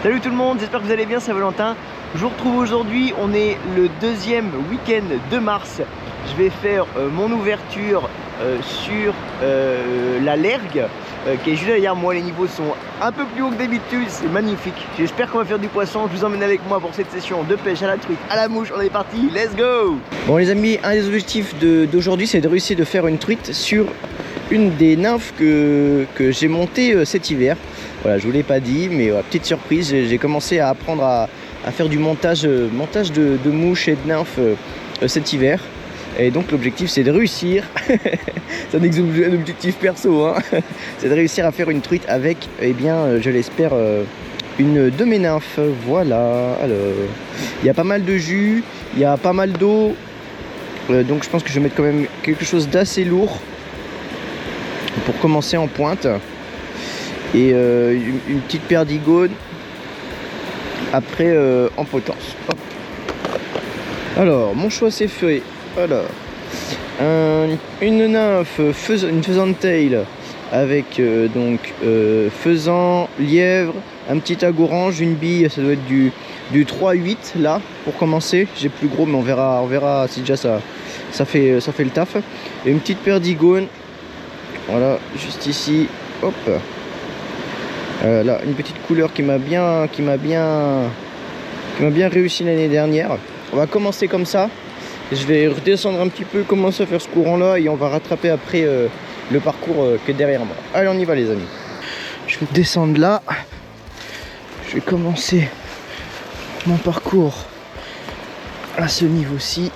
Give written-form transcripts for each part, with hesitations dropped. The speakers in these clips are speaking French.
Salut tout le monde, j'espère que vous allez bien, c'est Valentin. Je vous retrouve aujourd'hui, on est le deuxième week-end de mars. Je vais faire mon ouverture sur la Lergue qui est juste derrière moi. Les niveaux sont un peu plus hauts que d'habitude, c'est magnifique. J'espère qu'on va faire du poisson, je vous emmène avec moi pour cette session de pêche à la truite, à la mouche. On est parti, let's go! Bon les amis, un des objectifs d'aujourd'hui c'est de réussir de faire une truite sur une des nymphes que j'ai montées cet hiver. Voilà, je vous l'ai pas dit, mais petite surprise, j'ai commencé à apprendre à faire du montage de mouches et de nymphes cet hiver. Et donc l'objectif c'est de réussir, c'est un objectif perso, hein. C'est de réussir à faire une truite avec, eh bien, je l'espère, une de mes nymphes. Voilà, alors, il y a pas mal de jus, il y a pas mal d'eau, donc je pense que je vais mettre quand même quelque chose d'assez lourd pour commencer en pointe. Et une petite perdigone après en potence. Hop. Alors mon choix c'est fait. Alors une nymphe, une faisante tail avec faisan, lièvre, un petit ague orange, une bille, ça doit être du 3-8 là pour commencer. J'ai plus gros mais on verra si déjà ça fait le taf. Et une petite perdigone, voilà, juste ici, hop. Là, une petite couleur qui m'a bien réussi l'année dernière. On va commencer comme ça. Je vais redescendre un petit peu, commencer à faire ce courant là et on va rattraper après le parcours qui est derrière moi. Allez, on y va les amis. Je vais descendre là. Je vais commencer mon parcours à ce niveau-ci.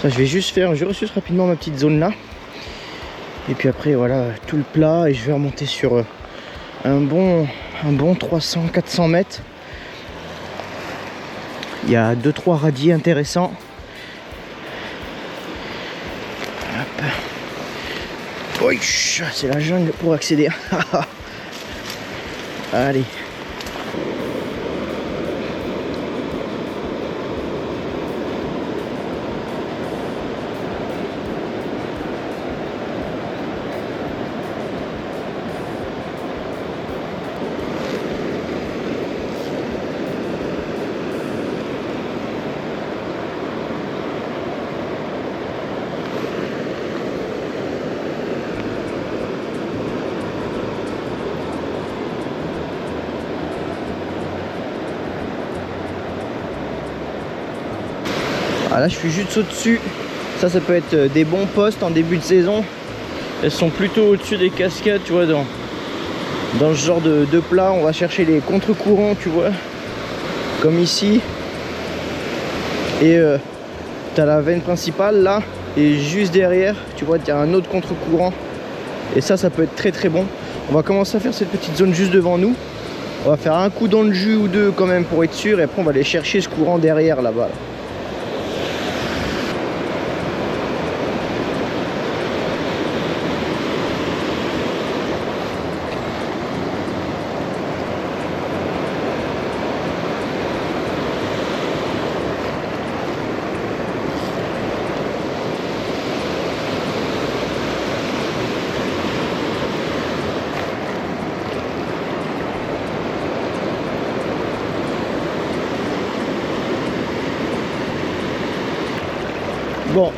Ça, je vais juste faire, je ressuce rapidement ma petite zone là. Et puis après voilà tout le plat et je vais remonter sur un bon 300-400 mètres. Il y a 2-3 radis intéressants. Hop. C'est la jungle pour accéder. Allez. Ah là je suis juste au-dessus. Ça peut être des bons postes en début de saison. Elles sont plutôt au-dessus des cascades, tu vois, dans ce genre de plat. On va chercher les contre-courants, tu vois, comme ici. Et t'as la veine principale là. Et juste derrière, tu vois, il y a un autre contre-courant. Et ça peut être très très bon. On va commencer à faire cette petite zone juste devant nous. On va faire un coup dans le jus ou deux quand même pour être sûr. Et après on va aller chercher ce courant derrière là-bas. Bon,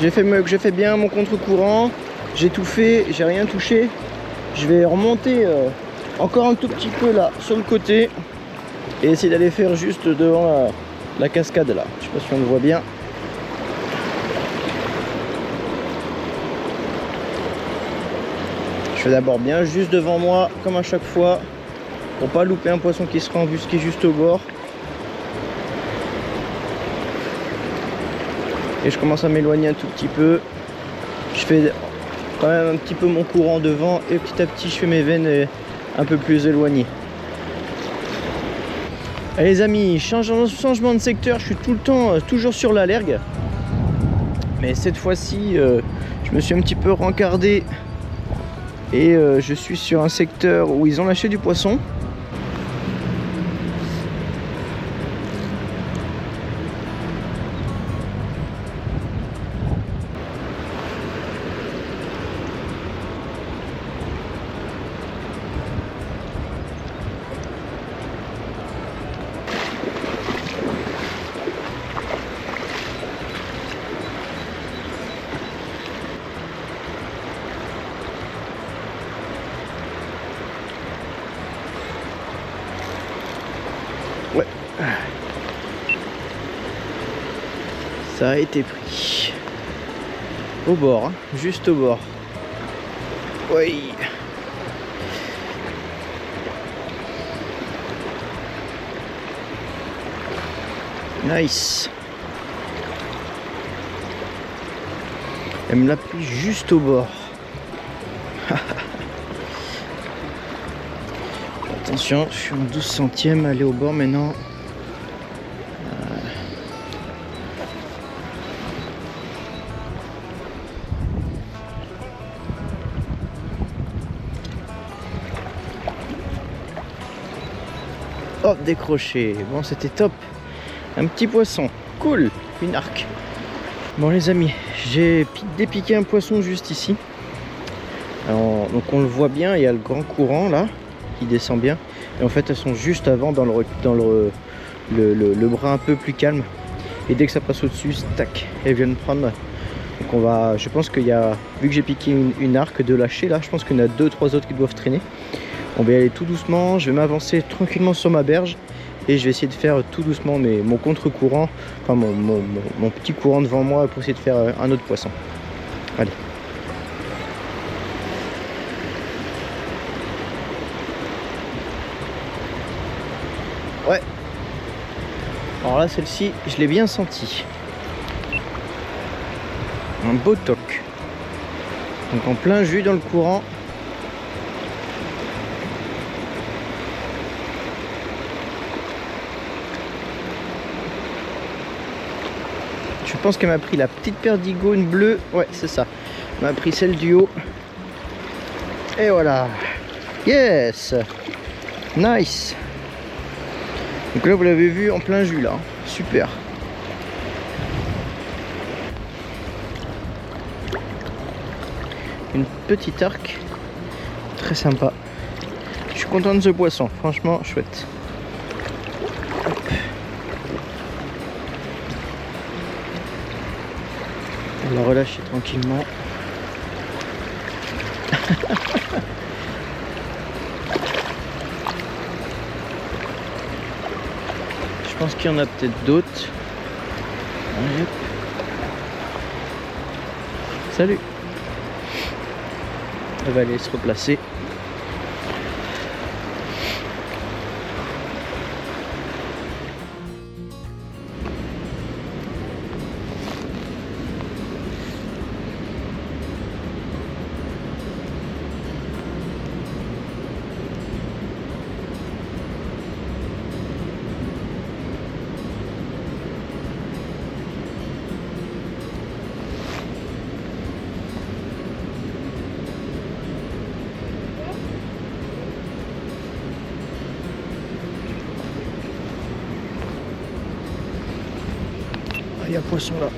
j'ai fait bien mon contre-courant, j'ai tout fait, j'ai rien touché. Je vais remonter encore un tout petit peu là sur le côté et essayer d'aller faire juste devant la cascade là. Je sais pas si on le voit bien. Je fais d'abord bien juste devant moi comme à chaque fois pour pas louper un poisson qui sera embusqué juste au bord. Et je commence à m'éloigner un tout petit peu. Je fais quand même un petit peu mon courant devant et petit à petit je fais mes veines un peu plus éloignées. Allez les amis, changement de secteur. Je suis tout le temps toujours sur la Lergue, mais cette fois-ci je me suis un petit peu rencardé et je suis sur un secteur où ils ont lâché du poisson. Ouais. Ça a été pris. Au bord, hein, juste au bord. Oui. Nice. Elle me l'a pris juste au bord. Attention, je suis en 12 centièmes, aller au bord maintenant. Hop, décroché. Bon, c'était top. Un petit poisson. Cool. Une arc. Bon, les amis, j'ai dépiqué un poisson juste ici. Alors, donc, on le voit bien. Il y a le grand courant là qui descend bien. Et en fait, elles sont juste avant dans le bras un peu plus calme. Et dès que ça passe au-dessus, tac, elles viennent prendre. Donc, on va. Je pense qu'il y a. Vu que j'ai piqué une arc de lâcher là, je pense qu'il y en a 2-3 autres qui doivent traîner. On va y aller tout doucement, je vais m'avancer tranquillement sur ma berge et je vais essayer de faire tout doucement mon contre-courant, enfin mon petit courant devant moi pour essayer de faire un autre poisson. Allez. Ouais. Alors là, celle-ci, je l'ai bien senti. Un beau toc. Donc en plein jus dans le courant. Je pense qu'elle m'a pris la petite perdigone bleue. Ouais, c'est ça. Elle m'a pris celle du haut. Et voilà. Yes. Nice. Donc là, vous l'avez vu en plein jus là. Super. Une petite arc. Très sympa. Je suis content de ce poisson. Franchement, chouette. On va la relâcher tranquillement. Je pense qu'il y en a peut-être d'autres. Salut. Elle va aller se replacer. Il y a un poisson là.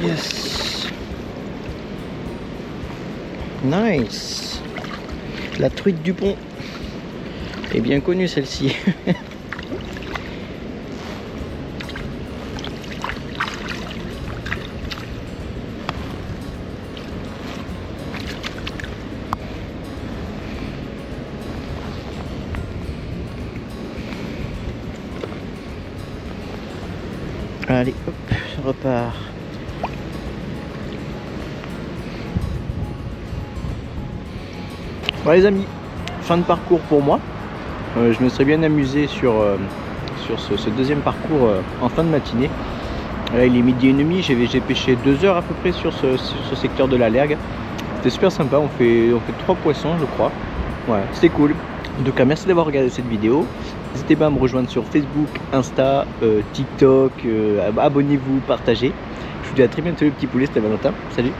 Yes. Nice. La truite du pont est bien connue celle-ci. Allez, hop, ça repart. Bon les amis, fin de parcours pour moi. Je me serais bien amusé sur ce deuxième parcours en fin de matinée. Là il est 12h30, j'ai pêché 2 heures à peu près sur ce secteur de la Lergue. C'était super sympa, on fait 3 poissons je crois. Ouais, c'était cool. En tout cas merci d'avoir regardé cette vidéo. N'hésitez pas à me rejoindre sur Facebook, Insta, TikTok, abonnez-vous, partagez. Je vous dis à très bientôt les petits poulets, c'était Valentin. Salut.